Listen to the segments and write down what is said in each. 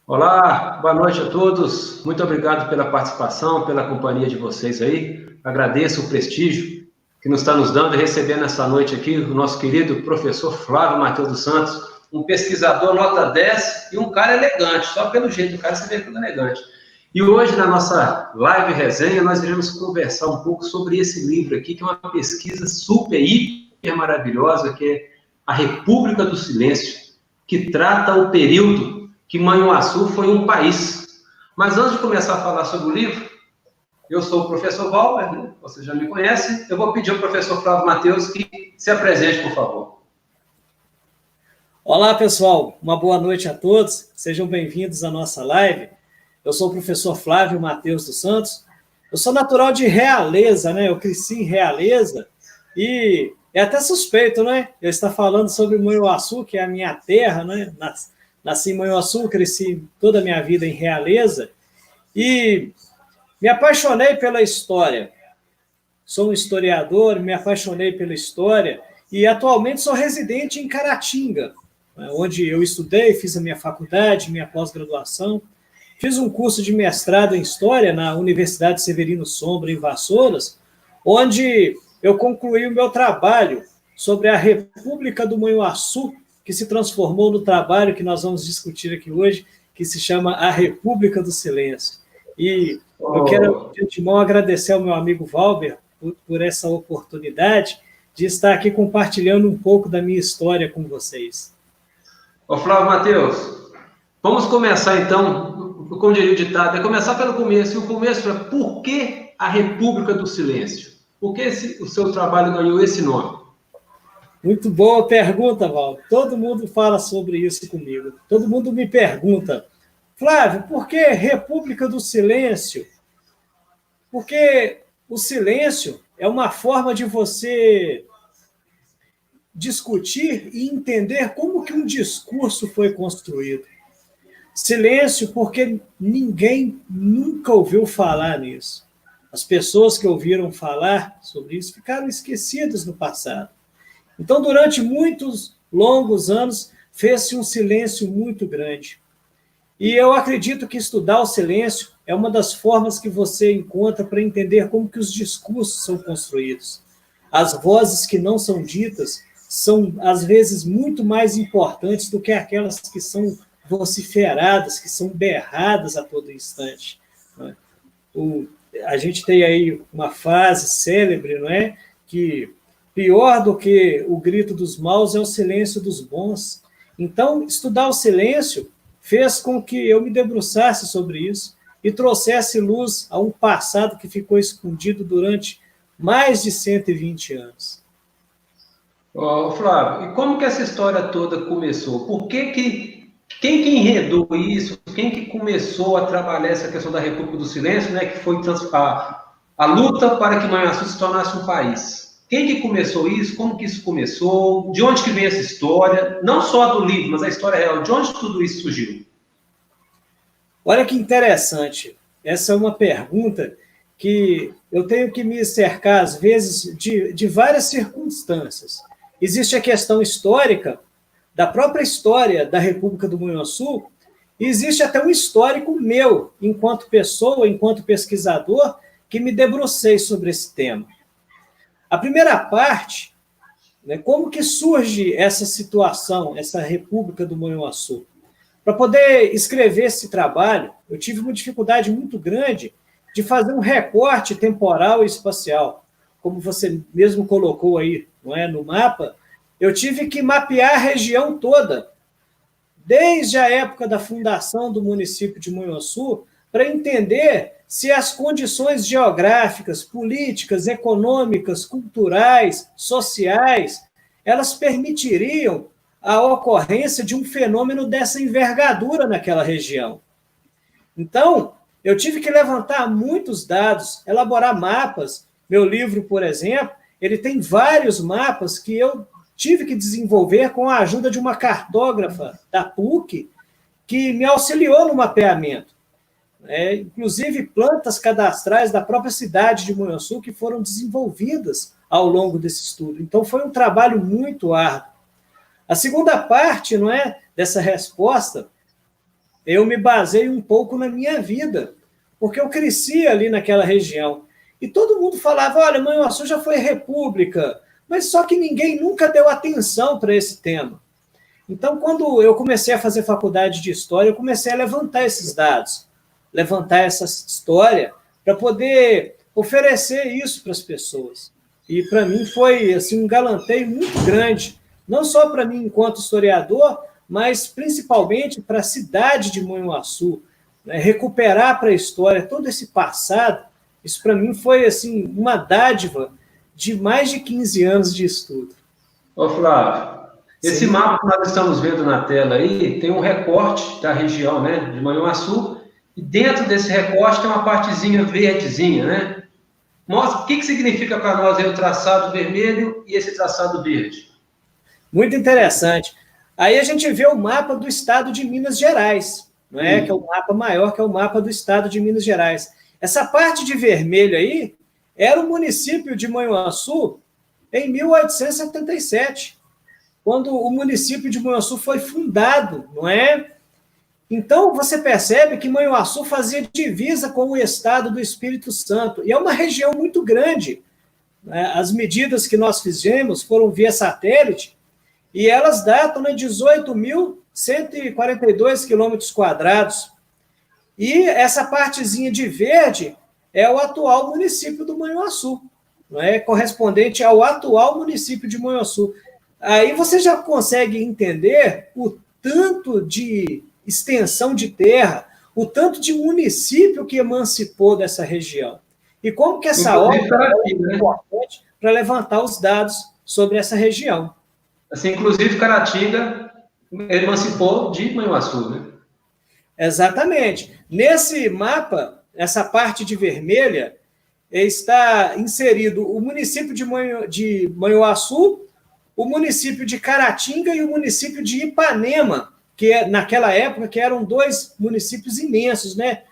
Olá, boa noite a todos. Muito obrigado pela participação, pela companhia de vocês aí. Agradeço o prestígio que nos está nos dando e recebendo essa noite aqui o nosso querido professor Flávio Matheus dos Santos, um pesquisador nota 10 e um cara elegante, só pelo jeito do cara você vê tudo elegante. E hoje, na nossa live resenha, nós iremos conversar um pouco sobre esse livro aqui, que é uma pesquisa super, hiper maravilhosa, que é A República do Silêncio, que trata o período que Manhuaçu foi um país. Mas antes de começar a falar sobre o livro, eu sou o professor Valber, né? Você já me conhece, eu vou pedir ao professor Flávio Matheus que se apresente, por favor. Olá, pessoal, uma boa noite a todos, sejam bem-vindos à nossa live. Eu sou o professor Flávio Matheus dos Santos, eu sou natural de Realeza, né? Eu cresci em Realeza e é até suspeito, né? Eu estar falando sobre Manhuaçu, que é a minha terra, né? Nasci em Manhuaçu, cresci toda a minha vida em Realeza e me apaixonei pela história. Sou um historiador, me apaixonei pela história e atualmente sou residente em Caratinga, onde eu estudei, fiz a minha faculdade, minha pós-graduação. Fiz um curso de mestrado em História na Universidade Severino Sombra, em Vassouras, onde eu concluí o meu trabalho sobre a República do Manhuaçu, que se transformou no trabalho que nós vamos discutir aqui hoje, que se chama A República do Silêncio. E eu quero, de antemão, agradecer ao meu amigo Valber por essa oportunidade de estar aqui compartilhando um pouco da minha história com vocês. Ô Flávio Matheus, vamos começar então, como diria o ditado, é começar pelo começo. E o começo é por que a República do Silêncio? Por que o seu trabalho ganhou esse nome? Muito boa pergunta, Val. Todo mundo fala sobre isso comigo. Todo mundo me pergunta, Flávio, por que República do Silêncio? Porque o silêncio é uma forma de você discutir e entender como que um discurso foi construído. Silêncio porque ninguém nunca ouviu falar nisso. As pessoas que ouviram falar sobre isso ficaram esquecidas no passado. Então, durante muitos longos anos, fez-se um silêncio muito grande. E eu acredito que estudar o silêncio é uma das formas que você encontra para entender como que os discursos são construídos. As vozes que não são ditas são, às vezes, muito mais importantes do que aquelas que são vociferadas, que são berradas a todo instante. A gente tem aí uma frase célebre, não é? Que pior do que o grito dos maus é o silêncio dos bons. Então, estudar o silêncio fez com que eu me debruçasse sobre isso e trouxesse luz a um passado que ficou escondido durante mais de 120 anos. Flávio, e como que essa história toda começou? Quem que enredou isso? Quem que começou a trabalhar essa questão da República do Silêncio, né, que foi a luta para que Manhuaçu se tornasse um país? Quem que começou isso? Como que isso começou? De onde que vem essa história? Não só a do livro, mas a história real. De onde tudo isso surgiu? Olha que interessante. Essa é uma pergunta que eu tenho que me cercar, às vezes, de várias circunstâncias. Existe a questão histórica, da própria história da República do Manhuaçu, e existe até um histórico meu, enquanto pessoa, enquanto pesquisador, que me debrucei sobre esse tema. A primeira parte, né, como que surge essa situação, essa República do Manhuaçu? Para poder escrever esse trabalho, eu tive uma dificuldade muito grande de fazer um recorte temporal e espacial. Como você mesmo colocou aí, não é, no mapa, eu tive que mapear a região toda, desde a época da fundação do município de Manhuaçu, para entender se as condições geográficas, políticas, econômicas, culturais, sociais, elas permitiriam a ocorrência de um fenômeno dessa envergadura naquela região. Então, eu tive que levantar muitos dados, elaborar mapas. Meu livro, por exemplo, ele tem vários mapas que eu tive que desenvolver com a ajuda de uma cartógrafa da PUC, que me auxiliou no mapeamento. Inclusive plantas cadastrais da própria cidade de Manhuaçu que foram desenvolvidas ao longo desse estudo. Então, foi um trabalho muito árduo. A segunda parte, não é, dessa resposta eu me baseio um pouco na minha vida, porque eu cresci ali naquela região. E todo mundo falava, olha, Manhuaçu já foi república, mas só que ninguém nunca deu atenção para esse tema. Então, quando eu comecei a fazer faculdade de História, eu comecei a levantar esses dados, levantar essa história, para poder oferecer isso para as pessoas. E, para mim, foi assim, um galanteio muito grande, não só para mim enquanto historiador, mas principalmente para a cidade de Manhuaçu, né? Recuperar para a história todo esse passado. Isso, para mim, foi assim, uma dádiva de mais de 15 anos de estudo. Ô, Flávio, esse Sim. mapa que nós estamos vendo na tela aí tem um recorte da região, né, de Manhuaçu, e dentro desse recorte tem uma partezinha verdezinha, né? Mostra o que significa para nós aí o traçado vermelho e esse traçado verde. Muito interessante. Aí a gente vê o mapa do estado de Minas Gerais, não é? Que é o mapa maior, que é o mapa do estado de Minas Gerais. Essa parte de vermelho aí era o município de Manhuaçu em 1877, quando o município de Manhuaçu foi fundado, não é? Então, você percebe que Manhuaçu fazia divisa com o estado do Espírito Santo, e é uma região muito grande. Né? As medidas que nós fizemos foram via satélite, e elas datam de 18.142 quilômetros quadrados. E essa partezinha de verde é o atual município do Manhuaçu, não é? Correspondente ao atual município de Manhuaçu. Aí você já consegue entender o tanto de extensão de terra, o tanto de município que emancipou dessa região. E como que essa obra é importante para levantar os dados sobre essa região. Assim, inclusive, Caratinga emancipou de Manhuaçu, né? Exatamente. Nesse mapa, essa parte de vermelha, está inserido o município de Manhuaçu, o município de Caratinga e o município de Ipanema, que naquela época que eram dois municípios imensos, né?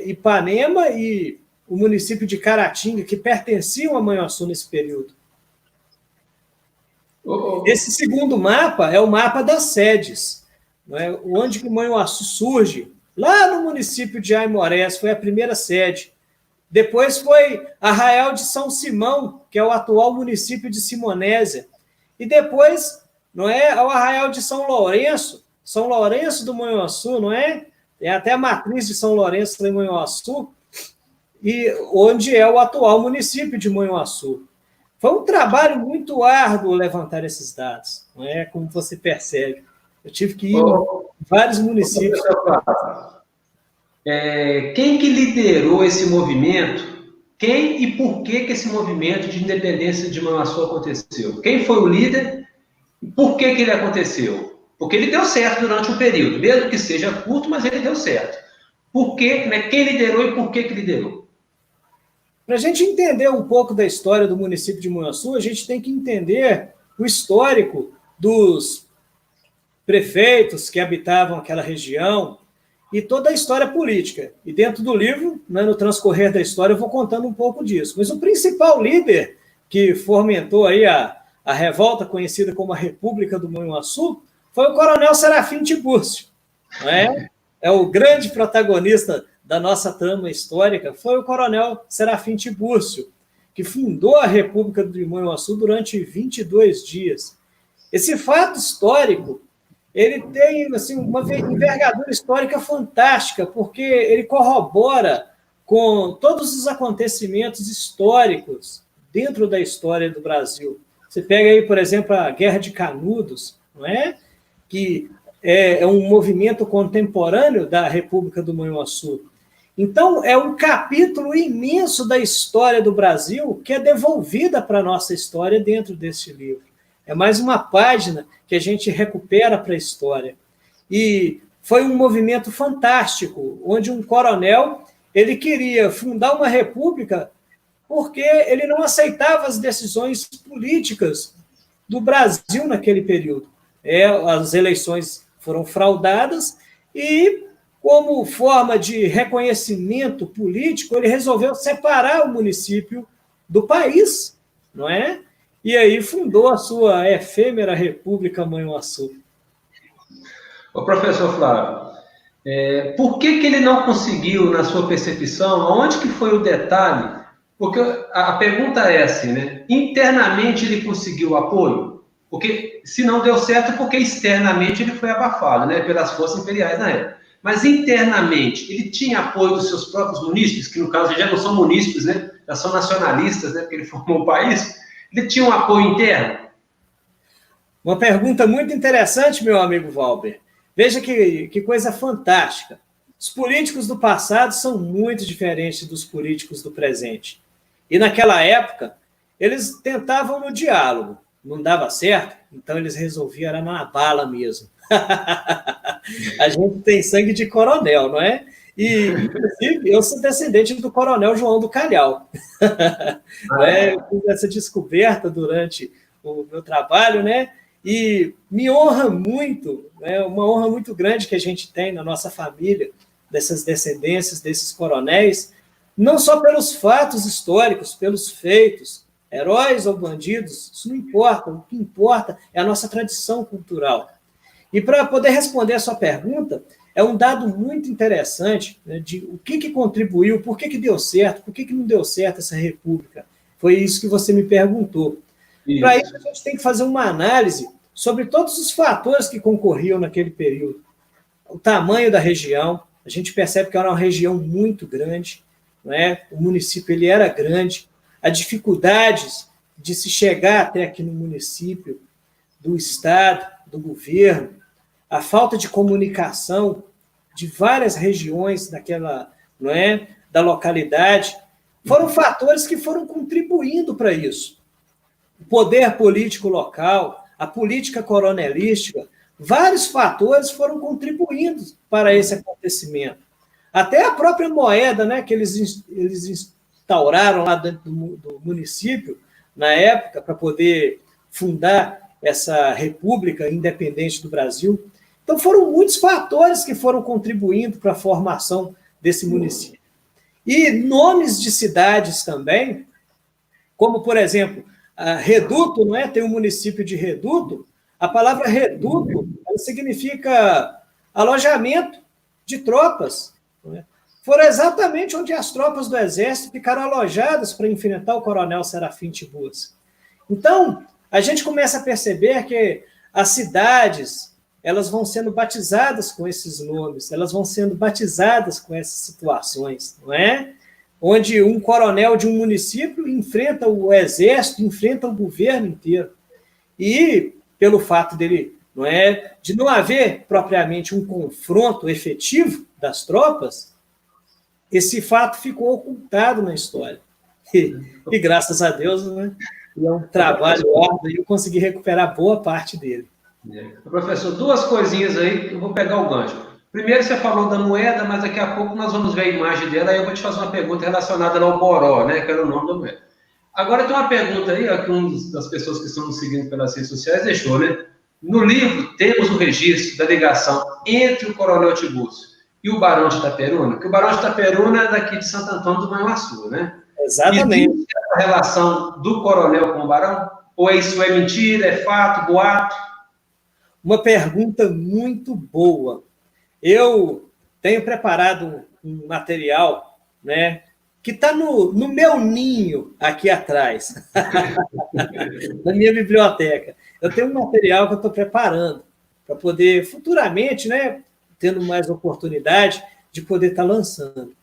Ipanema e o município de Caratinga, que pertenciam a Manhuaçu nesse período. Esse segundo mapa é o mapa das sedes, né? Onde que Manhuaçu surge, lá no município de Aimorés, foi a primeira sede. Depois foi Arraial de São Simão, que é o atual município de Simonésia. E depois, não é, o Arraial de São Lourenço do Manhuaçu, não é? Tem até a matriz de São Lourenço do Manhuaçu, e onde é o atual município de Manhuaçu. Foi um trabalho muito árduo levantar esses dados, não é? Como você percebe. Eu tive que ir em vários municípios. Quem que liderou esse movimento? Quem e por que esse movimento de independência de Manhuaçu aconteceu? Quem foi o líder e por que ele aconteceu? Porque ele deu certo durante um período, mesmo que seja curto, mas ele deu certo. Por quê? Né? Quem liderou e por que liderou? Para a gente entender um pouco da história do município de Manhuaçu, a gente tem que entender o histórico dos prefeitos que habitavam aquela região e toda a história política. E dentro do livro, né, no transcorrer da história, eu vou contando um pouco disso. Mas o principal líder que fomentou aí a revolta conhecida como a República do Manhuaçu foi o coronel Serafim Tiburcio. Não é? É o grande protagonista da nossa trama histórica, foi o coronel Serafim Tiburcio, que fundou a República do Manhuaçu durante 22 dias. Esse fato histórico, ele tem assim, uma envergadura histórica fantástica, porque ele corrobora com todos os acontecimentos históricos dentro da história do Brasil. Você pega aí, por exemplo, a Guerra de Canudos, não é? Que é um movimento contemporâneo da República do Manhuaçu. Então, é um capítulo imenso da história do Brasil que é devolvida para a nossa história dentro deste livro. É mais uma página que a gente recupera para a história. E foi um movimento fantástico, onde um coronel ele queria fundar uma república porque ele não aceitava as decisões políticas do Brasil naquele período. As eleições foram fraudadas e, como forma de reconhecimento político, ele resolveu separar o município do país, não é? E aí fundou a sua efêmera República Manhuaçu. Ô, professor Flávio, Por que ele não conseguiu, na sua percepção, onde que foi o detalhe? Porque a pergunta é assim, né? Internamente ele conseguiu apoio? Porque se não deu certo, porque externamente ele foi abafado, né? Pelas forças imperiais na época. Mas internamente, ele tinha apoio dos seus próprios munícipes, que no caso já não são munícipes, né? Já são nacionalistas, né? Porque ele formou o país. Ele tinha um apoio interno? Uma pergunta muito interessante, meu amigo Valber. Veja que coisa fantástica. Os políticos do passado são muito diferentes dos políticos do presente. E naquela época, eles tentavam no diálogo. Não dava certo, então eles resolviam era na bala mesmo. A gente tem sangue de coronel, não é? E, inclusive, eu sou descendente do coronel João do Calhau. Eu fiz essa descoberta durante o meu trabalho, né? E me honra muito, né? Uma honra muito grande que a gente tem na nossa família, dessas descendências, desses coronéis, não só pelos fatos históricos, pelos feitos, heróis ou bandidos, isso não importa. O que importa é a nossa tradição cultural. E para poder responder a sua pergunta, é um dado muito interessante, né, de o que contribuiu, por que deu certo, por que não deu certo essa república. Foi isso que você me perguntou. Para isso, a gente tem que fazer uma análise sobre todos os fatores que concorriam naquele período. O tamanho da região, a gente percebe que era uma região muito grande, não é? O município ele era grande, as dificuldades de se chegar até aqui no município, do Estado, do governo, a falta de comunicação de várias regiões daquela, não é, da localidade, foram fatores que foram contribuindo para isso. O poder político local, a política coronelística, vários fatores foram contribuindo para esse acontecimento. Até a própria moeda, né, que eles instauraram lá dentro do município, na época, para poder fundar essa república independente do Brasil. Então, foram muitos fatores que foram contribuindo para a formação desse município. E nomes de cidades também, como, por exemplo, Reduto, não é? Tem um município de Reduto. A palavra reduto significa alojamento de tropas. Não é? Foram exatamente onde as tropas do Exército ficaram alojadas para enfrentar o coronel Serafim Tiburcio. Então, a gente começa a perceber que as cidades elas vão sendo batizadas com esses nomes, elas vão sendo batizadas com essas situações, não é? Onde um coronel de um município enfrenta o exército, enfrenta o governo inteiro. E, pelo fato dele, não é, de não haver propriamente um confronto efetivo das tropas, esse fato ficou ocultado na história. E graças a Deus, né, é um trabalho árduo e eu consegui recuperar boa parte dele. Professor, duas coisinhas aí que eu vou pegar o gancho. Primeiro, você falou da moeda, mas daqui a pouco nós vamos ver a imagem dela, aí eu vou te fazer uma pergunta relacionada ao Boró, né, que era o nome da moeda. Agora, tem uma pergunta aí, ó, que uma das pessoas que estão nos seguindo pelas redes sociais deixou, né? No livro, temos o registro da ligação entre o Coronel Tiburcio e o Barão de Itaperuna, que o Barão de Itaperuna é daqui de Santo Antônio do Manhuaçu, né? Exatamente. Existe essa relação do coronel com o Barão? Ou isso é mentira, é fato, boato? Uma pergunta muito boa. Eu tenho preparado um material, né, que está no meu ninho aqui atrás, na minha biblioteca. Eu tenho um material que eu estou preparando para poder, futuramente, né, tendo mais oportunidade, de poder estar lançando.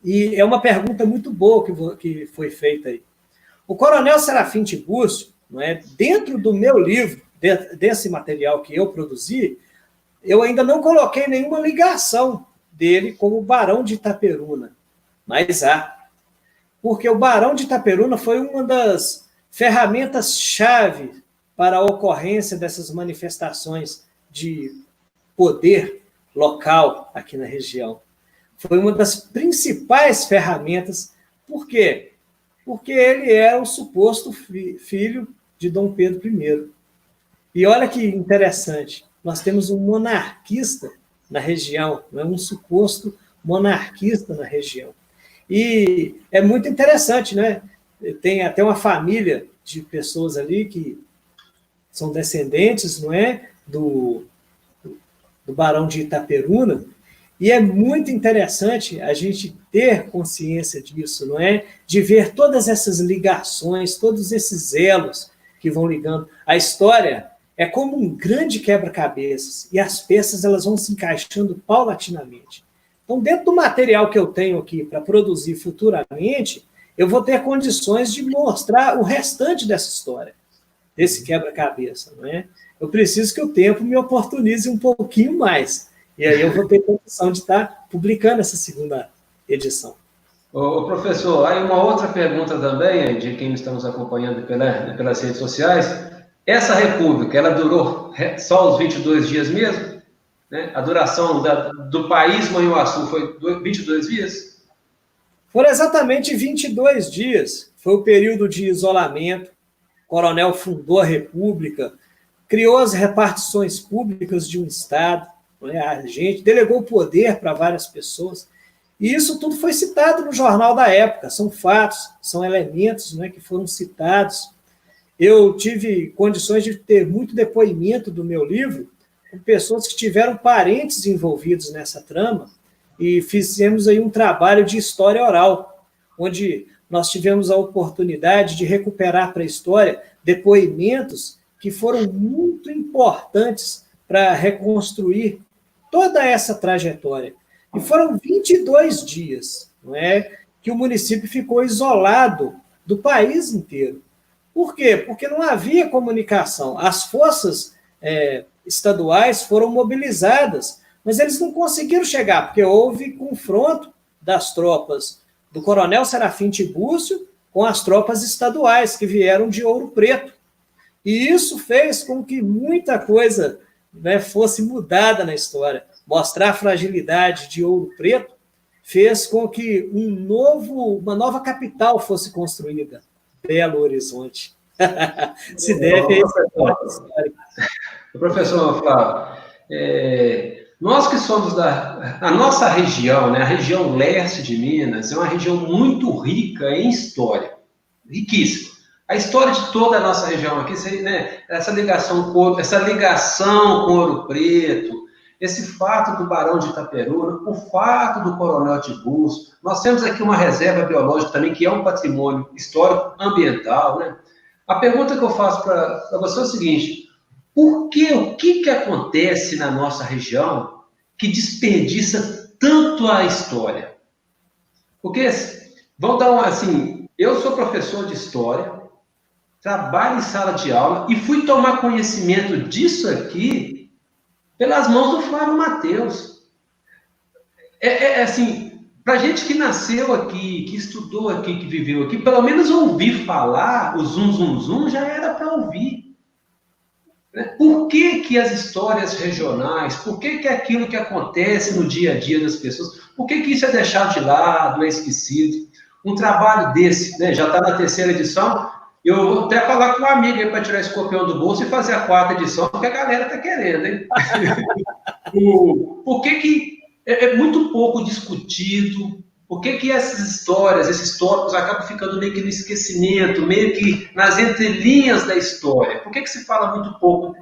E é uma pergunta muito boa que foi feita aí. O coronel Serafim Tiburcio, não é, dentro do meu livro, desse material que eu produzi, eu ainda não coloquei nenhuma ligação dele com o Barão de Itaperuna, mas há. Porque o Barão de Itaperuna foi uma das ferramentas-chave para a ocorrência dessas manifestações de poder local aqui na região. Foi uma das principais ferramentas. Por quê? Porque ele era o suposto filho de Dom Pedro I. E olha que interessante, nós temos um monarquista na região, um suposto monarquista na região. E é muito interessante, né? Tem até uma família de pessoas ali que são descendentes, não é, do Barão de Itaperuna, E é muito interessante a gente ter consciência disso, não é? De ver todas essas ligações, todos esses elos que vão ligando. A história é como um grande quebra-cabeças, e as peças elas vão se encaixando paulatinamente. Então, dentro do material que eu tenho aqui para produzir futuramente, eu vou ter condições de mostrar o restante dessa história, desse quebra-cabeça, não é? Eu preciso que o tempo me oportunize um pouquinho mais. E aí eu vou ter condição de estar publicando essa segunda edição. Ô, professor, aí uma outra pergunta também, de quem está nos acompanhando pelas redes sociais. Essa república, ela durou só os 22 dias mesmo? Né? A duração do país Manhuaçu foi 22 dias? Foram exatamente 22 dias. Foi o período de isolamento. O coronel fundou a república, criou as repartições públicas de um Estado, a gente delegou poder para várias pessoas, e isso tudo foi citado no jornal da época, são fatos, são elementos, né, que foram citados. Eu tive condições de ter muito depoimento do meu livro com pessoas que tiveram parentes envolvidos nessa trama, e fizemos aí um trabalho de história oral, onde nós tivemos a oportunidade de recuperar para a história depoimentos que foram muito importantes para reconstruir toda essa trajetória. E foram 22 dias, não é, que o município ficou isolado do país inteiro. Por quê? Porque não havia comunicação. As forças estaduais foram mobilizadas, mas eles não conseguiram chegar, porque houve confronto das tropas do coronel Serafim Tibúrcio com as tropas estaduais, que vieram de Ouro Preto. E isso fez com que muita coisa, né, fosse mudada na história. Mostrar a fragilidade de Ouro Preto fez com que uma nova capital fosse construída, Belo Horizonte. Se deve a esse fato histórico. Professor Flávio, nós que somos a nossa região, né, a região leste de Minas, é uma região muito rica em história, riquíssima. A história de toda a nossa região aqui, né, essa ligação com Ouro Preto, esse fato do Barão de Itaperuna, o fato do Coronel Tibúrcio, nós temos aqui uma reserva biológica também, que é um patrimônio histórico ambiental, né? A pergunta que eu faço para você é o seguinte: o que acontece na nossa região que desperdiça tanto a história? Porque, vamos dar assim, eu sou professor de história, trabalho em sala de aula e fui tomar conhecimento disso aqui pelas mãos do Flávio Mateus. Assim, para gente que nasceu aqui, que estudou aqui, que viveu aqui, pelo menos ouvir falar, o zum, zum, zum, já era para ouvir. Por que as histórias regionais, por que aquilo que acontece no dia a dia das pessoas, por que isso é deixado de lado, é esquecido? Um trabalho desse, né, já está na 3ª edição, eu vou até falar com um amigo aí para tirar esse copião do bolso e fazer a 4ª edição, porque a galera está querendo, hein? Por que é muito pouco discutido? Por que essas histórias, esses tópicos acabam ficando meio que no esquecimento, meio que nas entrelinhas da história? Por que se fala muito pouco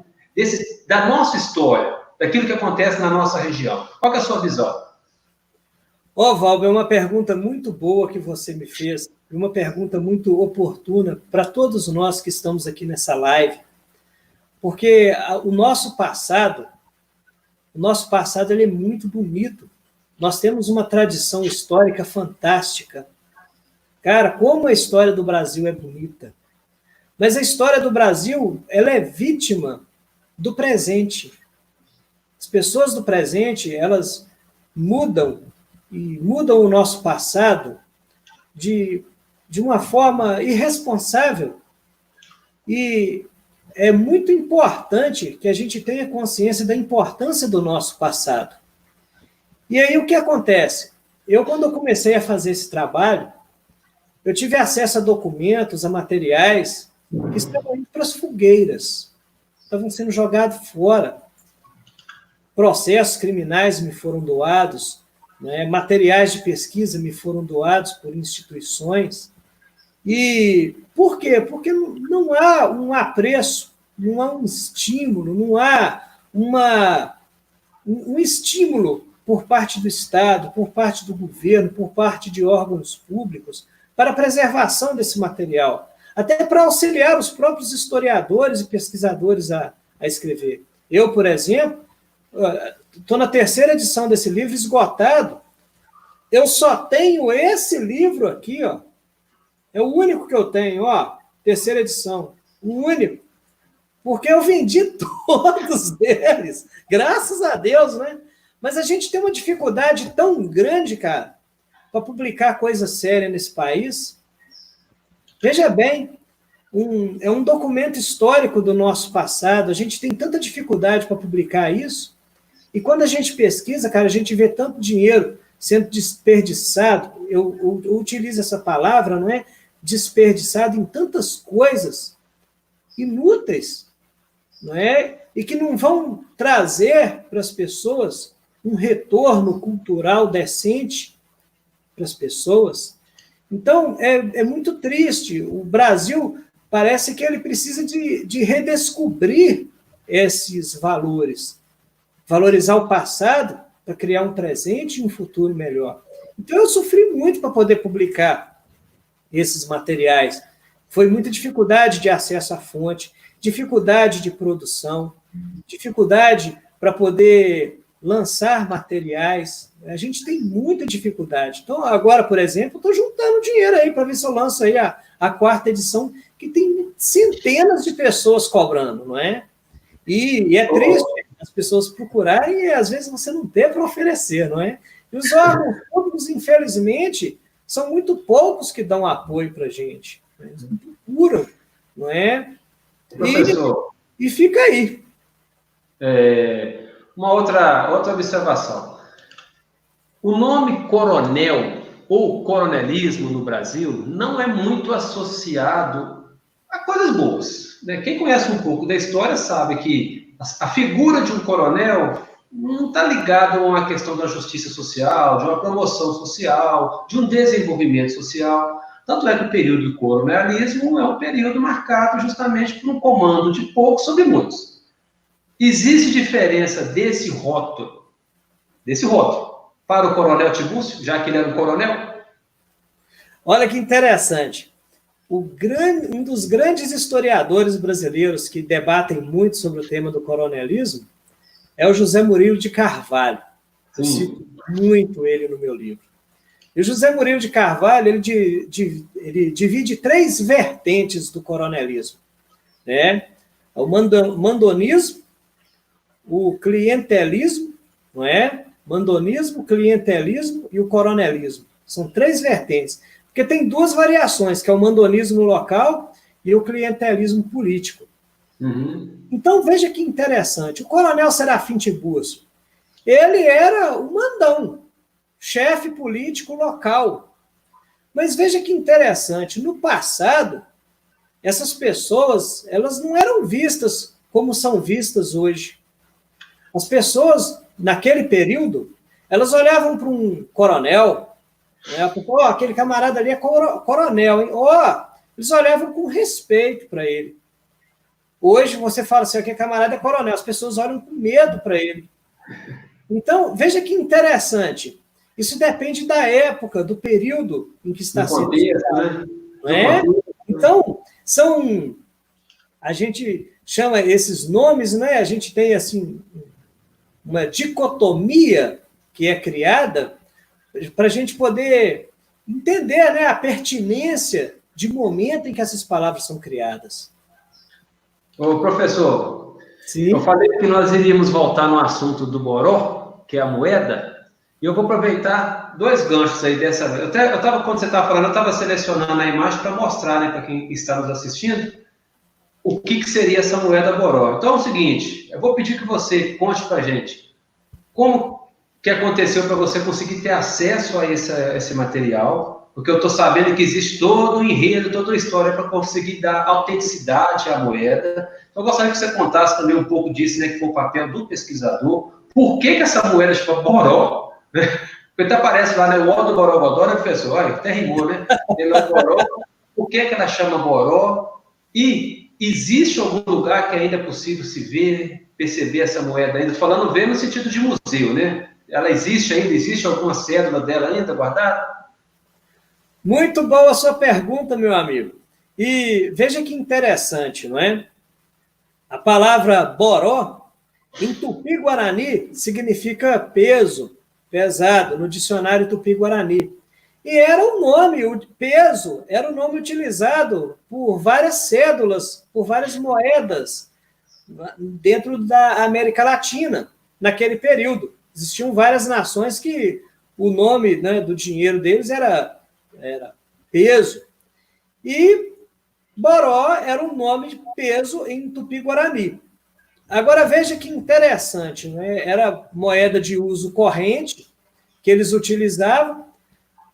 da nossa história, daquilo que acontece na nossa região? Qual é a sua visão? Valber, é uma pergunta muito boa que você me fez, e uma pergunta muito oportuna para todos nós que estamos aqui nessa live, porque o nosso passado ele é muito bonito. Nós temos uma tradição histórica fantástica. Cara, como a história do Brasil é bonita. Mas a história do Brasil, ela é vítima do presente. As pessoas do presente, elas mudam o nosso passado de uma forma irresponsável. E é muito importante que a gente tenha consciência da importância do nosso passado. E aí o que acontece? Quando eu comecei a fazer esse trabalho, eu tive acesso a documentos, a materiais que estavam indo para as fogueiras, estavam sendo jogados fora. Processos criminais me foram doados, né? Materiais de pesquisa me foram doados por instituições. E por quê? Porque não há um apreço, não há um estímulo, não há um estímulo por parte do Estado, por parte do governo, por parte de órgãos públicos, para a preservação desse material, até para auxiliar os próprios historiadores e pesquisadores a escrever. Eu, por exemplo, estou na 3ª edição desse livro, esgotado. Eu só tenho esse livro aqui, ó. É o único que eu tenho, ó, 3ª edição. O único. Porque eu vendi todos deles, graças a Deus, né? Mas a gente tem uma dificuldade tão grande, cara, para publicar coisa séria nesse país. Veja bem, é um documento histórico do nosso passado, a gente tem tanta dificuldade para publicar isso, e quando a gente pesquisa, cara, a gente vê tanto dinheiro sendo desperdiçado, eu utilizo essa palavra, não é? Desperdiçado em tantas coisas inúteis, não é? E que não vão trazer para as pessoas um retorno cultural decente para as pessoas. Então, é muito triste. O Brasil parece que ele precisa de redescobrir esses valores, valorizar o passado para criar um presente e um futuro melhor. Então, eu sofri muito para poder publicar esses materiais. Foi muita dificuldade de acesso à fonte, dificuldade de produção, dificuldade para poder lançar materiais. A gente tem muita dificuldade. Então, agora, por exemplo, estou juntando dinheiro aí para ver se eu lanço aí a 4ª edição, que tem centenas de pessoas cobrando, não é? E é triste as pessoas procurarem e, às vezes, você não tem para oferecer, não é? E os órgãos públicos, infelizmente, são muito poucos que dão apoio para a gente. Eles não procuram, não é? Professor, e fica aí. Uma outra observação. O nome coronel ou coronelismo no Brasil não é muito associado a coisas boas, né? Quem conhece um pouco da história sabe que a figura de um coronel não está ligado a uma questão da justiça social, de uma promoção social, de um desenvolvimento social. Tanto é que o período do coronelismo é um período marcado justamente por um comando de poucos sobre muitos. Existe diferença desse rótulo para o coronel Tiburcio, já que ele era um coronel? Olha que interessante. Um dos grandes historiadores brasileiros que debatem muito sobre o tema do coronelismo é o José Murilo de Carvalho. Eu cito muito ele no meu livro. E o José Murilo de Carvalho ele divide 3 vertentes do coronelismo, né? O mandonismo, o clientelismo, não é? Mandonismo, clientelismo e o coronelismo. São 3 vertentes. Porque tem 2 variações, que é o mandonismo local e o clientelismo político. Uhum. Então, veja que interessante. O coronel Serafim Tiburcio, ele era o mandão, chefe político local. Mas veja que interessante. No passado, essas pessoas elas não eram vistas como são vistas hoje. As pessoas, naquele período, elas olhavam para um coronel, né? Oh, aquele camarada ali é coronel, hein? Oh, eles olhavam com respeito para ele. Hoje você fala assim, aquele camarada é coronel, as pessoas olham com medo para ele. Então, veja que interessante. Isso depende da época, do período em que está sendo estudado, não é? Então, a gente chama esses nomes, né? A gente tem assim uma dicotomia que é criada para a gente poder entender, né, a pertinência de momento em que essas palavras são criadas. Ô, professor, Sim. Eu falei que nós iríamos voltar no assunto do boró, que é a moeda, e eu vou aproveitar 2 ganchos aí dessa vez. Quando você estava falando, eu estava selecionando a imagem para mostrar, né, para quem está nos assistindo, o que seria essa moeda boró. Então é o seguinte, eu vou pedir que você conte para a gente como que aconteceu para você conseguir ter acesso a esse material, porque eu estou sabendo que existe todo um enredo, toda uma história para conseguir dar autenticidade à moeda. Então, eu gostaria que você contasse também um pouco disso, né, que foi o papel do pesquisador. Por que essa moeda chama boró? Né? Porque até aparece lá, né, o O do Borogodó, né, professor? Olha, até rimou, né? Boró. Por que ela chama boró? E existe algum lugar que ainda é possível se ver, perceber essa moeda ainda? Falando ver no sentido de museu, né? ela existe ainda? Existe alguma cédula dela ainda guardada? Muito boa a sua pergunta, meu amigo. E veja que interessante, não é? A palavra boró, em tupi-guarani, significa peso, pesado, no dicionário tupi-guarani. E era o nome, o peso, era o nome utilizado por várias cédulas, por várias moedas dentro da América Latina, naquele período. Existiam várias nações que o nome, né, do dinheiro deles era peso. E boró era um nome de peso em tupi-guarani. Agora, veja que interessante, né? Era moeda de uso corrente que eles utilizavam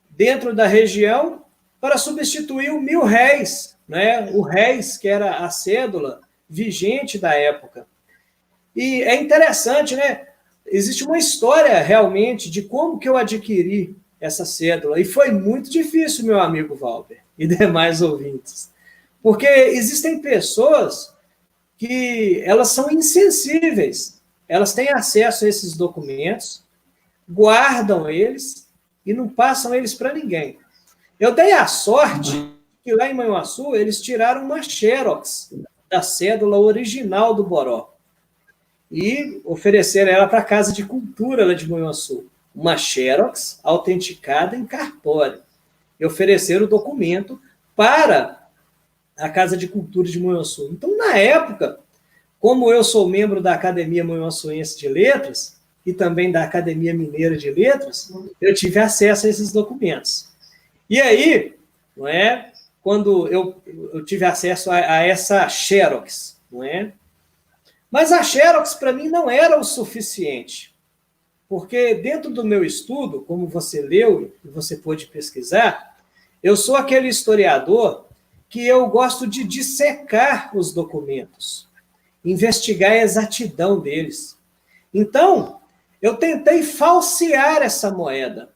dentro da região para substituir o 1.000 réis, né? O réis, que era a cédula vigente da época. E é interessante, né? Existe uma história realmente de como que eu adquiri essa cédula. E foi muito difícil, meu amigo Valber e demais ouvintes. Porque existem pessoas que elas são insensíveis. Elas têm acesso a esses documentos, guardam eles e não passam eles para ninguém. Eu dei a sorte que lá em Manhuaçu eles tiraram uma xerox da cédula original do Boró e ofereceram ela para a Casa de Cultura lá de Manhuaçu. Uma xerox autenticada em cartório. E ofereceram o documento para a Casa de Cultura de Manhuaçu. Então, na época, como eu sou membro da Academia Manhuaçuense de Letras e também da Academia Mineira de Letras, eu tive acesso a esses documentos. E aí, não é, quando eu tive acesso a essa xerox, não é? Mas a xerox, para mim, não era o suficiente, porque dentro do meu estudo, como você leu e você pôde pesquisar, eu sou aquele historiador que eu gosto de dissecar os documentos, investigar a exatidão deles. Então, eu tentei falsear essa moeda.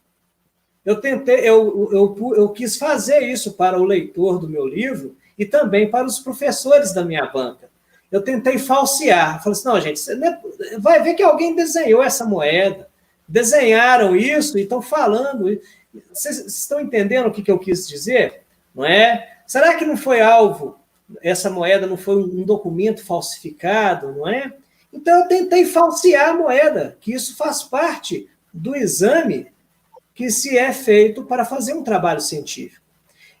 Eu quis fazer isso para o leitor do meu livro e também para os professores da minha banca. Eu tentei falsear. Falei assim, não, gente, vai ver que alguém desenhou essa moeda. Desenharam isso e estão falando. Vocês estão entendendo o que eu quis dizer? Não é? Será que não foi alvo, essa moeda não foi um documento falsificado, não é? Então, eu tentei falsear a moeda, que isso faz parte do exame que se é feito para fazer um trabalho científico.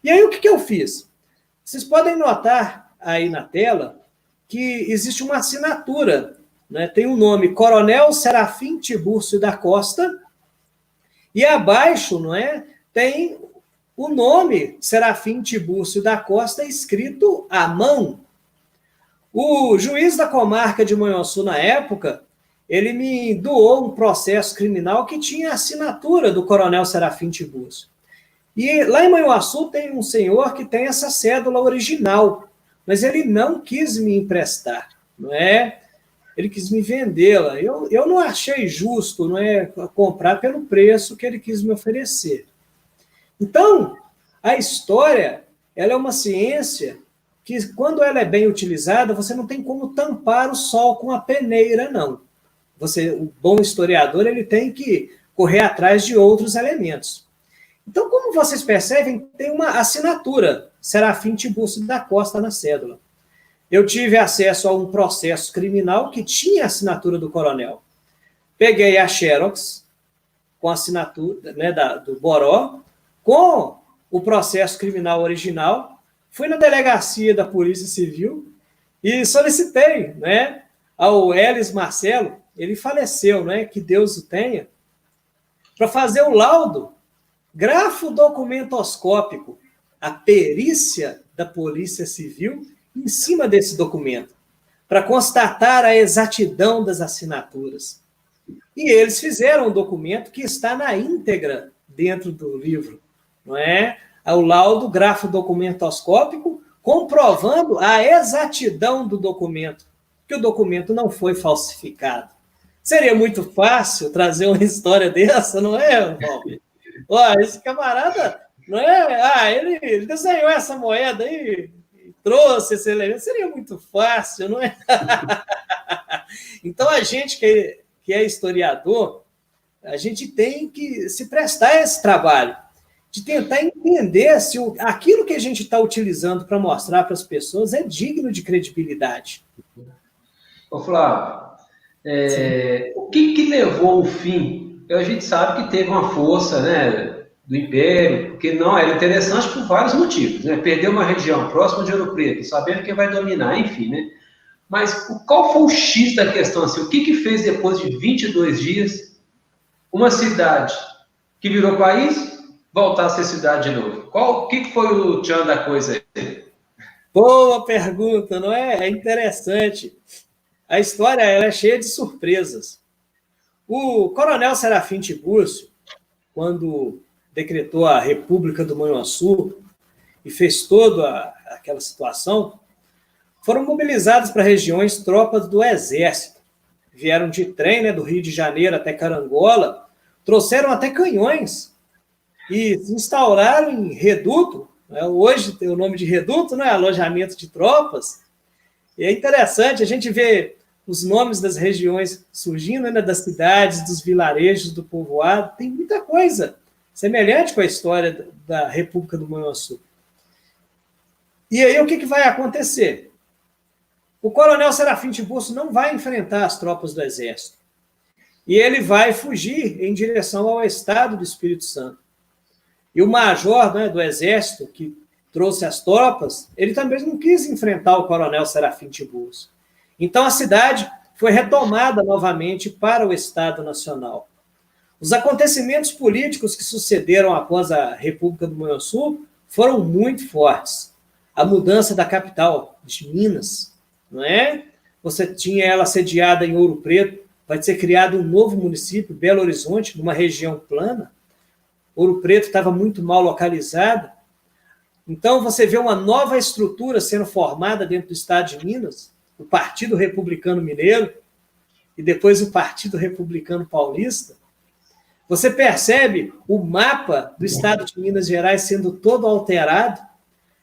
E aí, o que eu fiz? Vocês podem notar aí na tela que existe uma assinatura, né? Tem o nome Coronel Serafim Tibúrcio da Costa, e abaixo, não é, tem o nome Serafim Tibúrcio da Costa escrito à mão. O juiz da comarca de Manhuaçu, na época, ele me doou um processo criminal que tinha a assinatura do Coronel Serafim Tibúrcio. E lá em Manhuaçu tem um senhor que tem essa cédula original, mas ele não quis me emprestar, não é? Ele quis me vendê-la. Eu não achei justo, não é, comprar pelo preço que ele quis me oferecer. Então, a história, ela é uma ciência que, quando ela é bem utilizada, você não tem como tampar o sol com a peneira, não. O bom historiador, ele tem que correr atrás de outros elementos. Então, como vocês percebem, tem uma assinatura, Serafim Tibúrcio da Costa, na cédula. Eu tive acesso a um processo criminal que tinha a assinatura do coronel. Peguei a xerox, com a assinatura, né, do Boró, com o processo criminal original, fui na delegacia da Polícia Civil e solicitei, né, ao Elis Marcelo, ele faleceu, né, que Deus o tenha, para fazer o laudo grafodocumentoscópico, a perícia da Polícia Civil em cima desse documento, para constatar a exatidão das assinaturas. E eles fizeram um documento que está na íntegra dentro do livro, não é? O laudo grafodocumentoscópico comprovando a exatidão do documento, que o documento não foi falsificado. Seria muito fácil trazer uma história dessa, não é, Valber? Ó, esse camarada, não é? Ele desenhou essa moeda aí, trouxe esse elemento, seria muito fácil, não é? Então, a gente que é historiador, a gente tem que se prestar a esse trabalho, de tentar entender se aquilo que a gente está utilizando para mostrar para as pessoas é digno de credibilidade. Ô, Flávio, o que levou ao fim? A gente sabe que teve uma força, né, do Império, porque não era interessante por vários motivos, né? Perder uma região próxima de Ouro Preto, sabendo quem vai dominar, enfim, né? Mas qual foi o X da questão? Assim, o que fez depois de 22 dias uma cidade que virou país voltar a ser cidade de novo? O que foi o tchan da coisa aí? Boa pergunta, não é? É interessante. A história é cheia de surpresas. O coronel Serafim Tiburcio, quando decretou a República do Manhuaçu e fez toda aquela situação, foram mobilizadas para regiões tropas do Exército. Vieram de trem, né, do Rio de Janeiro até Carangola, trouxeram até canhões e se instauraram em reduto, né, hoje tem o nome de reduto, né, alojamento de tropas. E é interessante, a gente vê os nomes das regiões surgindo, né, das cidades, dos vilarejos, do povoado, tem muita coisa semelhante com a história da República do Manhuaçu. E aí o que vai acontecer? O coronel Serafim Tiburcio não vai enfrentar as tropas do Exército. E ele vai fugir em direção ao estado do Espírito Santo. E o major, né, do Exército, que trouxe as tropas, ele também não quis enfrentar o coronel Serafim Tiburcio. Então a cidade foi retomada novamente para o Estado Nacional. Os acontecimentos políticos que sucederam após a República do Manhuaçu foram muito fortes. A mudança da capital de Minas, não é? Você tinha ela sediada em Ouro Preto, vai ser criado um novo município, Belo Horizonte, numa região plana. Ouro Preto estava muito mal localizada. Então você vê uma nova estrutura sendo formada dentro do estado de Minas, o Partido Republicano Mineiro e depois o Partido Republicano Paulista. Você percebe o mapa do estado de Minas Gerais sendo todo alterado,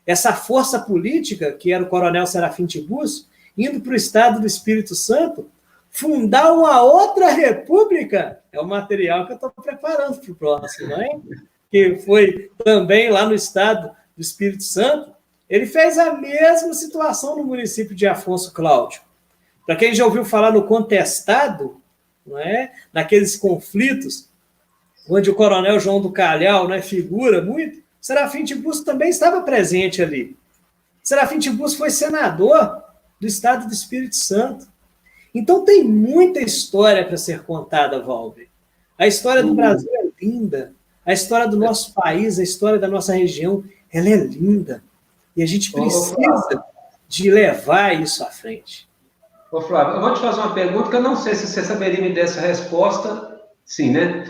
essa força política, que era o coronel Serafim Tiburcio, indo para o estado do Espírito Santo, fundar uma outra república. É o material que eu estou preparando para o próximo, não é? Que foi também lá no estado do Espírito Santo. Ele fez a mesma situação no município de Afonso Cláudio. Para quem já ouviu falar no contestado, não é? Naqueles conflitos, onde o coronel João do Calhau, né, figura muito, Serafim Tiburcio também estava presente ali. Serafim Tiburcio foi senador do estado do Espírito Santo. Então tem muita história para ser contada, Valber. A história do Brasil é linda, a história do nosso país, a história da nossa região, ela é linda. E a gente precisa de levar isso à frente. Ô, Flávio, eu vou te fazer uma pergunta que eu não sei se você saberia me dar essa resposta. Sim, né?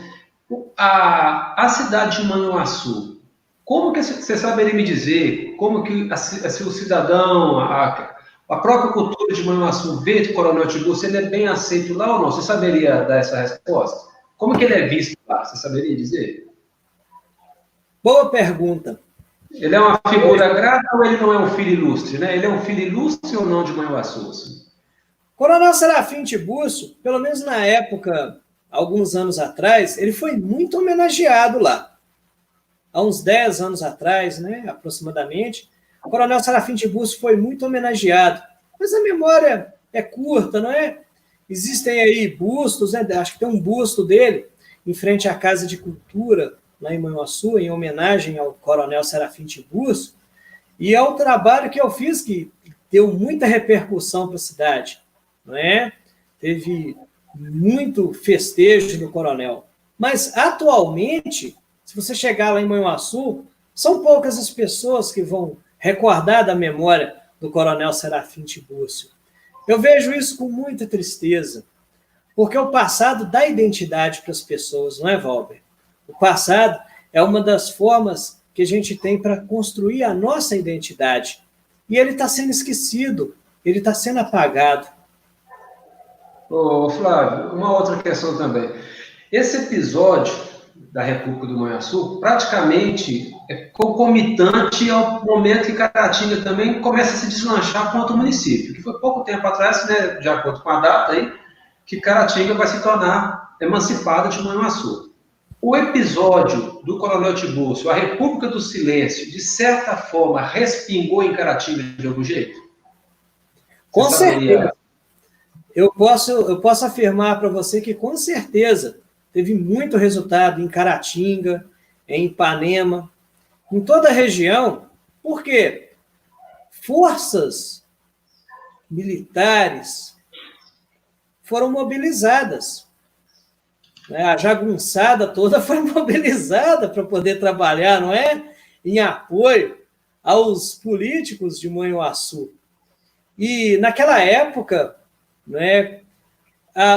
A cidade de Manhuaçu, como que você saberia me dizer como que o cidadão, a própria cultura de Manhuaçu vê o coronel Tiburcio, ele é bem aceito lá ou não? Você saberia dar essa resposta? Como que ele é visto lá? Você saberia dizer? Boa pergunta. Ele é uma figura grata ou ele não é um filho ilustre, né? Ele é um filho ilustre ou não de Manhuaçu? Assim? Coronel Serafim Tiburcio, pelo menos na época, alguns anos atrás, ele foi muito homenageado lá. Há uns 10 anos atrás, né, aproximadamente, o coronel Serafim Tiburcio foi muito homenageado. Mas a memória é curta, não é? Existem aí bustos, né? Acho que tem um busto dele em frente à Casa de Cultura, lá em Manhuaçu, em homenagem ao coronel Serafim Tiburcio. E é um trabalho que eu fiz que deu muita repercussão para a cidade, não é? Teve muito festejo do coronel. Mas, atualmente, se você chegar lá em Manhuaçu, são poucas as pessoas que vão recordar da memória do coronel Serafim Tiburcio. Eu vejo isso com muita tristeza, porque o passado dá identidade para as pessoas, não é, Valber? O passado é uma das formas que a gente tem para construir a nossa identidade. E ele está sendo esquecido, ele está sendo apagado. Ô, Flávio, uma outra questão também. Esse episódio da República do Manhuaçu praticamente é concomitante ao momento que Caratinga também começa a se deslanchar contra o município, que foi pouco tempo atrás, né, de acordo com a data aí, que Caratinga vai se tornar emancipada de Manhuaçu. O episódio do Coronel Tiburcio, a República do Silêncio, de certa forma, respingou em Caratinga de algum jeito? Com certeza. Eu posso afirmar para você que, com certeza, teve muito resultado em Caratinga, em Ipanema, em toda a região, porque forças militares foram mobilizadas. A jagunçada toda foi mobilizada para poder trabalhar, não é? Em apoio aos políticos de Manhuaçu. E, naquela época, né,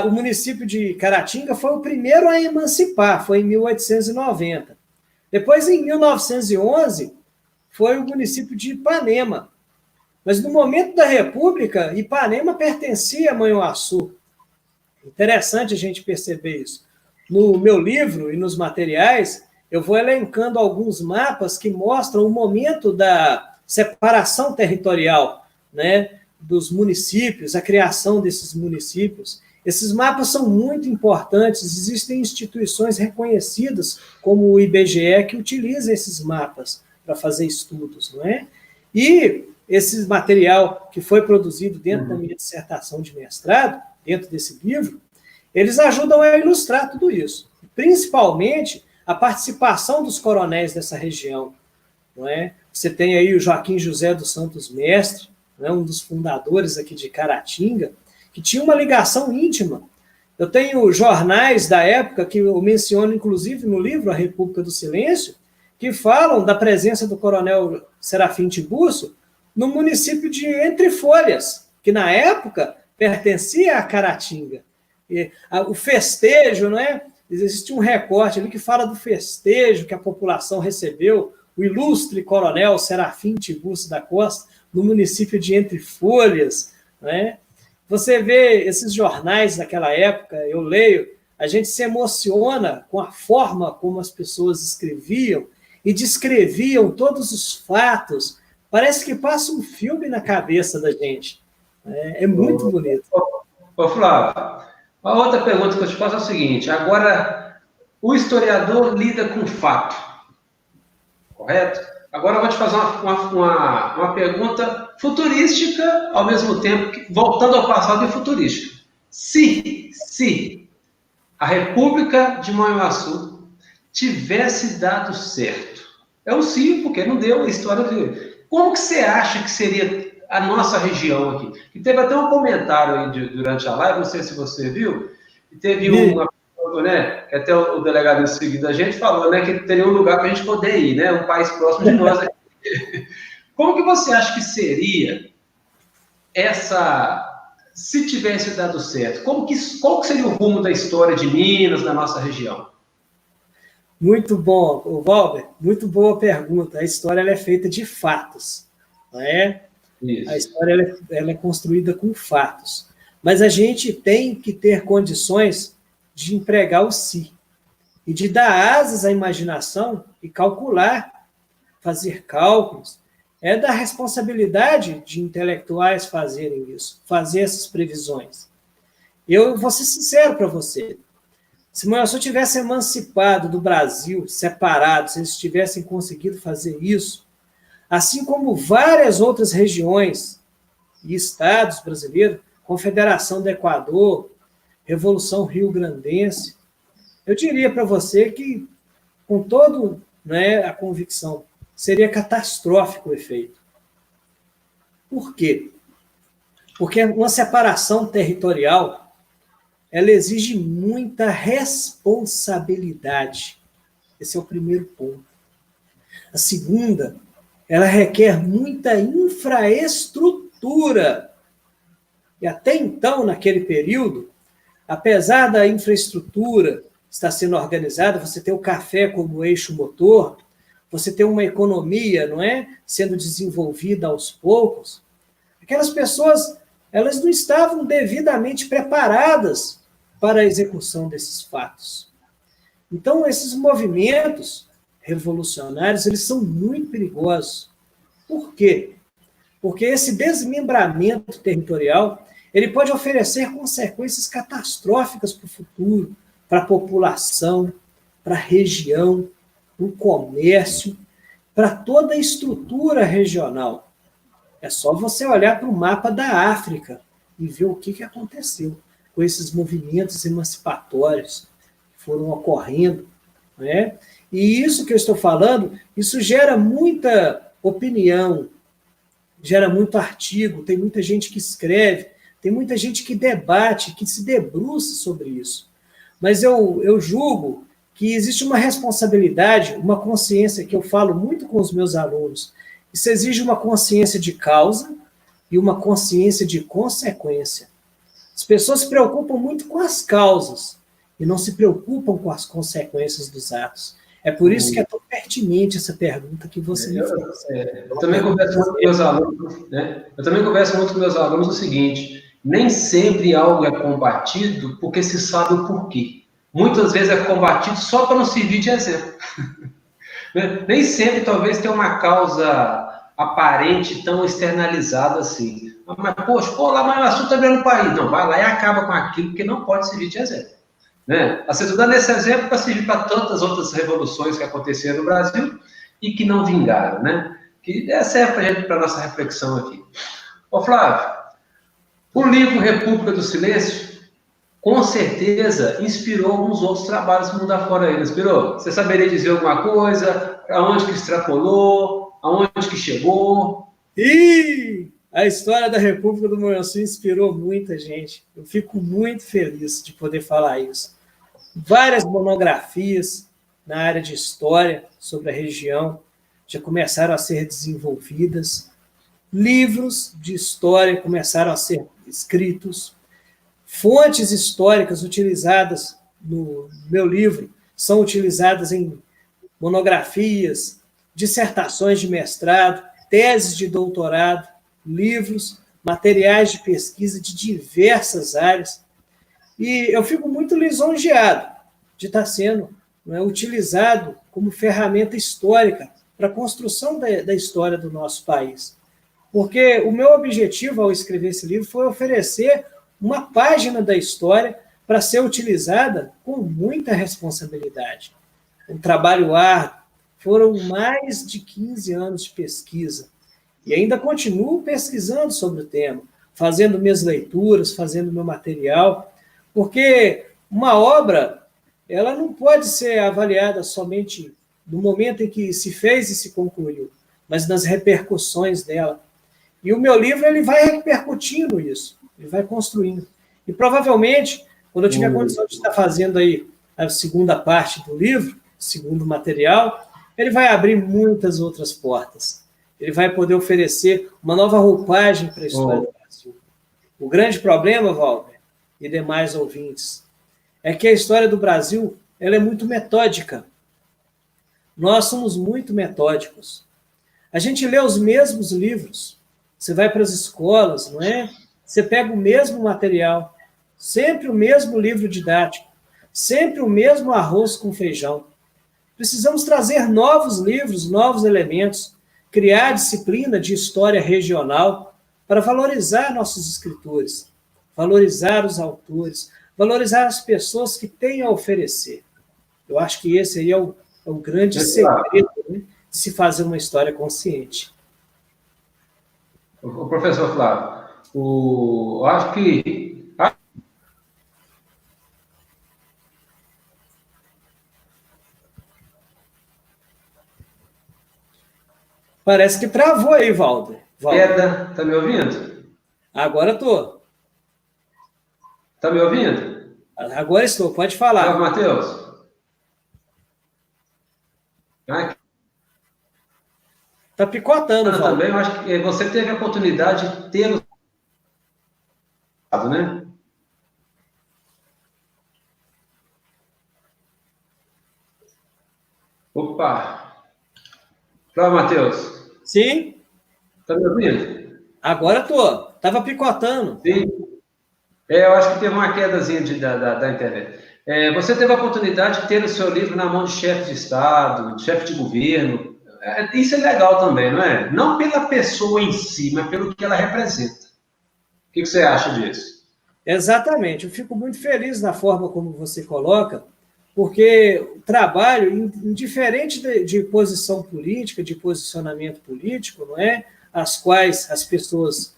o município de Caratinga foi o primeiro a emancipar, foi em 1890. Depois, em 1911, foi o município de Ipanema. Mas, no momento da República, Ipanema pertencia a Manhuaçu. Interessante a gente perceber isso. No meu livro e nos materiais, eu vou elencando alguns mapas que mostram o momento da separação territorial, né, dos municípios, a criação desses municípios. Esses mapas são muito importantes, existem instituições reconhecidas, como o IBGE, que utilizam esses mapas para fazer estudos, não é? E esse material que foi produzido dentro da minha dissertação de mestrado, dentro desse livro, eles ajudam a ilustrar tudo isso, principalmente a participação dos coronéis dessa região, não é? Você tem aí o Joaquim José dos Santos Mestre, né, um dos fundadores aqui de Caratinga, que tinha uma ligação íntima. Eu tenho jornais da época, que eu menciono inclusive no livro A República do Silêncio, que falam da presença do coronel Serafim Tiburcio no município de Entre Folhas, que na época pertencia a Caratinga. E, o festejo, não é? Existe um recorte ali que fala do festejo que a população recebeu, o ilustre coronel Serafim Tiburcio da Costa, no município de Entre Folhas, né? Você vê esses jornais daquela época, eu leio, a gente se emociona com a forma como as pessoas escreviam e descreviam todos os fatos. Parece que passa um filme na cabeça da gente. É muito bonito. Ô, Flávio, a outra pergunta que eu te faço é o seguinte: agora, o historiador lida com fato, correto? Agora eu vou te fazer uma pergunta futurística, ao mesmo tempo que, voltando ao passado e futurística. Se a República de Manhuaçu tivesse dado certo, é um sim, porque não deu a história dele. Como que você acha que seria a nossa região aqui? E teve até um comentário aí durante a live, não sei se você viu, e teve uma né, que até o delegado em seguida a gente falou, né, que teria um lugar para a gente poder ir, né, um país próximo de nós aqui. Como que você acha que seria se tivesse dado certo? Qual que seria o rumo da história de Minas, da nossa região? Muito bom, Valber, muito boa pergunta. A história ela é feita de fatos, não é? Isso. A história ela é construída com fatos. Mas a gente tem que ter condições de empregar o si e de dar asas à imaginação e calcular, fazer cálculos. É da responsabilidade de intelectuais fazerem isso, fazer essas previsões. Eu vou ser sincero para você. Se Manhuaçu tivesse emancipado do Brasil, separado, se eles tivessem conseguido fazer isso, assim como várias outras regiões e estados brasileiros, Confederação do Equador, Revolução Rio-Grandense, eu diria para você que, com toda, né, a convicção, seria catastrófico o efeito. Por quê? Porque uma separação territorial, ela exige muita responsabilidade. Esse é o primeiro ponto. A segunda, ela requer muita infraestrutura. E até então, naquele período, apesar da infraestrutura estar sendo organizada, você tem o café como eixo motor, você tem uma economia, não é, sendo desenvolvida aos poucos, aquelas pessoas, elas não estavam devidamente preparadas para a execução desses fatos. Então, esses movimentos revolucionários, eles são muito perigosos. Por quê? Porque esse desmembramento territorial, ele pode oferecer consequências catastróficas para o futuro, para a população, para a região, para o comércio, para toda a estrutura regional. É só você olhar para o mapa da África e ver o que aconteceu com esses movimentos emancipatórios que foram ocorrendo, né? E isso que eu estou falando, isso gera muita opinião, gera muito artigo, tem muita gente que escreve, tem muita gente que debate, que se debruça sobre isso. Mas eu julgo que existe uma responsabilidade, uma consciência, que eu falo muito com os meus alunos. Isso exige uma consciência de causa e uma consciência de consequência. As pessoas se preocupam muito com as causas e não se preocupam com as consequências dos atos. É por isso que é tão pertinente essa pergunta que você me fez. Eu também converso muito com meus alunos, né? Eu também converso muito com meus alunos o seguinte: nem sempre algo é combatido porque se sabe o porquê. Muitas vezes é combatido só para não servir de exemplo. Nem sempre, talvez, tem uma causa aparente tão externalizada assim. Mas, poxa, mas o assunto é no país. Não, vai lá e acaba com aquilo, porque não pode servir de exemplo. Né? Assim, estou dando esse exemplo para servir para tantas outras revoluções que aconteceram no Brasil e que não vingaram, né? Que serve para a nossa reflexão aqui. Ô, Flávio, o livro República do Silêncio, com certeza, inspirou alguns outros trabalhos do mundo afora aí, não inspirou? Você saberia dizer alguma coisa? Aonde que extrapolou? Aonde que chegou? A história da República do Manhuaçu inspirou muita gente. Eu fico muito feliz de poder falar isso. Várias monografias na área de história sobre a região já começaram a ser desenvolvidas. Livros de história começaram a ser escritos. Fontes históricas utilizadas no meu livro são utilizadas em monografias, dissertações de mestrado, teses de doutorado, livros, materiais de pesquisa de diversas áreas. E eu fico muito lisonjeado de estar sendo, né, utilizado como ferramenta histórica para a construção da história do nosso país. Porque o meu objetivo ao escrever esse livro foi oferecer uma página da história para ser utilizada com muita responsabilidade. Um trabalho árduo, foram mais de 15 anos de pesquisa. E ainda continuo pesquisando sobre o tema, fazendo minhas leituras, fazendo meu material, porque uma obra, ela não pode ser avaliada somente no momento em que se fez e se concluiu, mas nas repercussões dela. E o meu livro, ele vai repercutindo isso, ele vai construindo. E provavelmente, quando eu tiver a condição de estar fazendo aí a segunda parte do livro, segundo material, ele vai abrir muitas outras portas. Ele vai poder oferecer uma nova roupagem para a história do Brasil. O grande problema, Walter, e demais ouvintes, é que a história do Brasil, ela é muito metódica. Nós somos muito metódicos. A gente lê os mesmos livros. Você vai para as escolas, não é? Você pega o mesmo material, sempre o mesmo livro didático, sempre o mesmo arroz com feijão. Precisamos trazer novos livros, novos elementos, criar disciplina de história regional para valorizar nossos escritores, valorizar os autores, valorizar as pessoas que têm a oferecer. Eu acho que esse aí é o grande segredo, né, de se fazer uma história consciente. O professor Flávio, eu acho que parece que travou aí, Walter. Queda, tá me ouvindo? Agora estou. Tá me ouvindo? Agora estou, pode falar. Flávio Matheus? Está picotando, Walter. Também, eu acho que você teve a oportunidade de ter né? Opa! Flávio Matheus? Sim? Tá me ouvindo? Agora estou. Estava picotando. Sim. Eu acho que teve uma quedazinha da internet. Você teve a oportunidade de ter o seu livro na mão de chefe de Estado, de chefe de governo. Isso é legal também, não é? Não pela pessoa em si, mas pelo que ela representa. O que você acha disso? Exatamente. Eu fico muito feliz da forma como você coloca, porque o trabalho, indiferente de posição política, de posicionamento político, não é? As quais as pessoas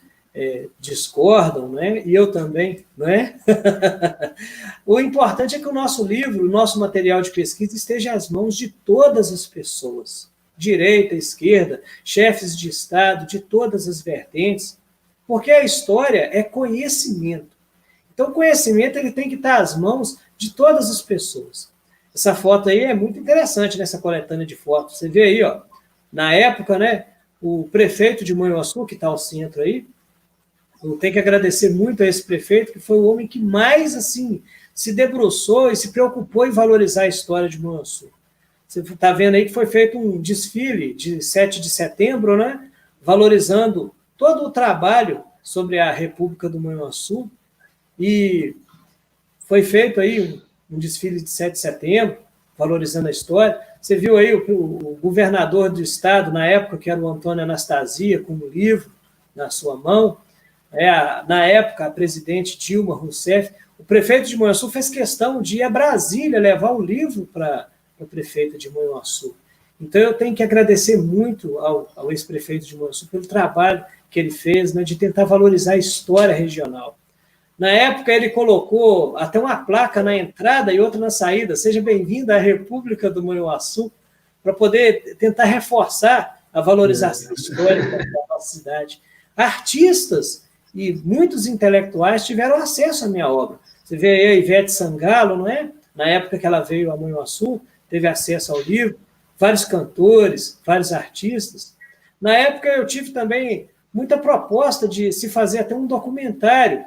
discordam, não é? E eu também, não é? O importante é que o nosso livro, o nosso material de pesquisa esteja às mãos de todas as pessoas, direita, esquerda, chefes de Estado, de todas as vertentes, porque a história é conhecimento. Então, o conhecimento ele tem que estar às mãos de todas as pessoas. Essa foto aí é muito interessante, nessa coletânea de fotos. Você vê aí, ó, na época, né, o prefeito de Manhuaçu, que está ao centro aí, eu tenho que agradecer muito a esse prefeito, que foi o homem que mais, assim, se debruçou e se preocupou em valorizar a história de Manhuaçu. Você está vendo aí que foi feito um desfile de 7 de setembro, né, valorizando todo o trabalho sobre a República do Manhuaçu, e foi feito aí um desfile de 7 de setembro, valorizando a história. Você viu aí o governador do estado, na época, que era o Antônio Anastasia, com um livro na sua mão. Na época, a presidente Dilma Rousseff. O prefeito de Manhuaçu fez questão de ir a Brasília levar o livro para o prefeito de Manhuaçu. Então, eu tenho que agradecer muito ao ex-prefeito de Manhuaçu pelo trabalho que ele fez, né, de tentar valorizar a história regional. Na época, ele colocou até uma placa na entrada e outra na saída. Seja bem-vindo à República do Manhuaçu, para poder tentar reforçar a valorização histórica da nossa cidade. Artistas e muitos intelectuais tiveram acesso à minha obra. Você vê aí a Ivete Sangalo, não é? Na época que ela veio a Manhuaçu, teve acesso ao livro. Vários cantores, vários artistas. Na época, eu tive também muita proposta de se fazer até um documentário,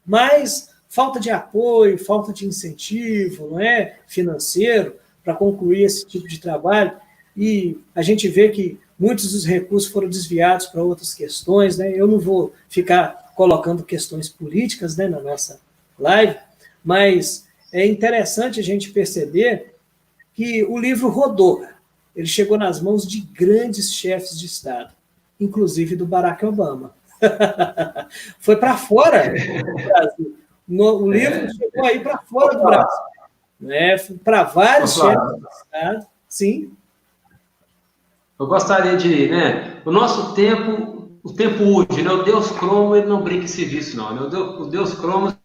mas falta de apoio, falta de incentivo, não é, financeiro, para concluir esse tipo de trabalho, e a gente vê que muitos dos recursos foram desviados para outras questões, né? Eu não vou ficar colocando questões políticas, né, na nossa live, mas é interessante a gente perceber que o livro rodou, ele chegou nas mãos de grandes chefes de Estado, inclusive do Barack Obama. Foi para fora do Brasil. O livro chegou aí para fora do Brasil. Né? Para vários chefes de Estado. Sim. Eu gostaria de, né? O nosso tempo, o tempo útil, né? O Deus Cromo, ele não brinca em serviço, não. Né? O Deus Cromo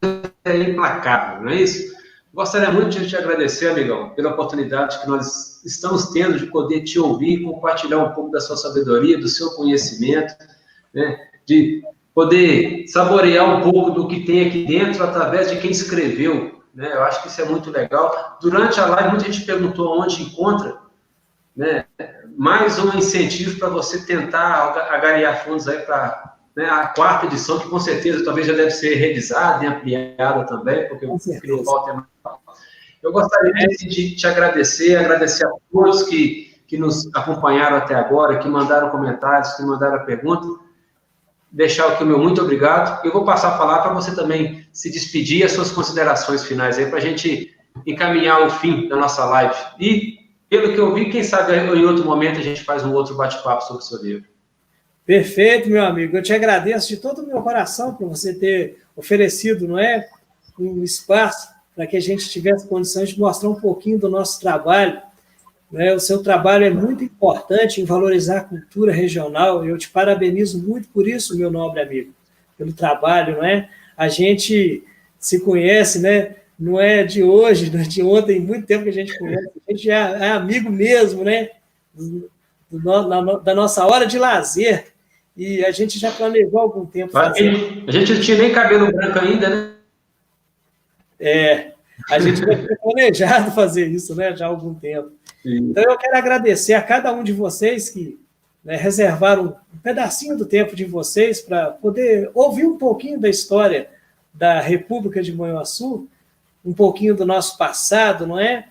é implacável, não é isso? Gostaria muito de te agradecer, amigão, pela oportunidade que nós estamos tendo de poder te ouvir, compartilhar um pouco da sua sabedoria, do seu conhecimento, né? De poder saborear um pouco do que tem aqui dentro através de quem escreveu, né? Eu acho que isso é muito legal. Durante a live, muita gente perguntou onde encontra, né? Mais um incentivo para você tentar agariar fundos aí para, né, a 4ª edição, que com certeza talvez já deve ser revisada e ampliada também, porque o que não falta é mais. Eu gostaria de te agradecer a todos que nos acompanharam até agora, que mandaram comentários, que mandaram pergunta. Deixar aqui o meu muito obrigado. Eu vou passar a palavra para você também se despedir, as suas considerações finais aí, para a gente encaminhar o fim da nossa live. E, pelo que eu vi, quem sabe em outro momento a gente faz um outro bate-papo sobre o seu livro. Perfeito, meu amigo. Eu te agradeço de todo o meu coração por você ter oferecido, não é, um espaço para que a gente tivesse condições de mostrar um pouquinho do nosso trabalho. O seu trabalho é muito importante em valorizar a cultura regional. Eu te parabenizo muito por isso, meu nobre amigo, pelo trabalho, não é? A gente se conhece, né? Não é de hoje, não é de ontem, muito tempo que a gente conhece. A gente é amigo mesmo, né? Da nossa hora de lazer. E a gente já planejou há algum tempo fazer. A gente não tinha nem cabelo branco ainda, né? A gente já tinha planejado fazer isso, né? Já há algum tempo. Então, eu quero agradecer a cada um de vocês que, né, reservaram um pedacinho do tempo de vocês para poder ouvir um pouquinho da história da República de Manhuaçu, um pouquinho do nosso passado, não é?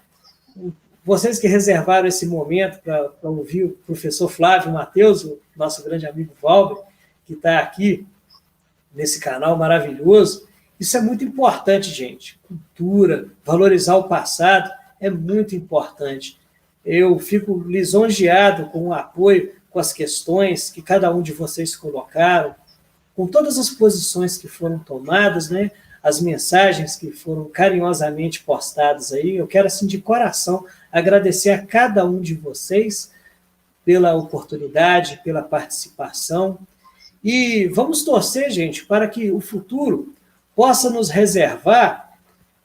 Vocês que reservaram esse momento para ouvir o professor Flávio Matheus, o nosso grande amigo Valber, que está aqui nesse canal maravilhoso. Isso é muito importante, gente. Cultura, valorizar o passado é muito importante. Eu fico lisonjeado com o apoio, com as questões que cada um de vocês colocaram. com todas as posições que foram tomadas, né? As mensagens que foram carinhosamente postadas aí. Eu quero, assim, de coração, agradecer a cada um de vocês pela oportunidade, pela participação. E vamos torcer, gente, para que o futuro possa nos reservar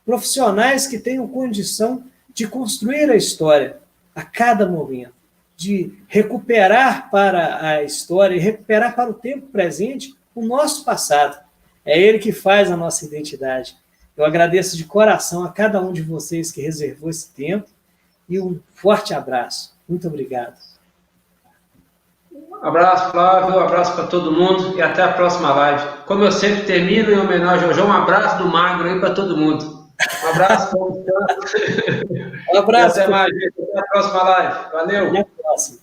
profissionais que tenham condição de construir a história a cada momento, de recuperar para a história e recuperar para o tempo presente o nosso passado. É ele que faz a nossa identidade. Eu agradeço de coração a cada um de vocês que reservou esse tempo e um forte abraço. Muito obrigado. Um abraço, Flávio, um abraço para todo mundo e até a próxima live. Como eu sempre termino em homenagem ao João, um abraço do Magro aí para todo mundo. Um abraço, um abraço. E até mais, gente. Até a próxima live. Valeu. Até a próxima.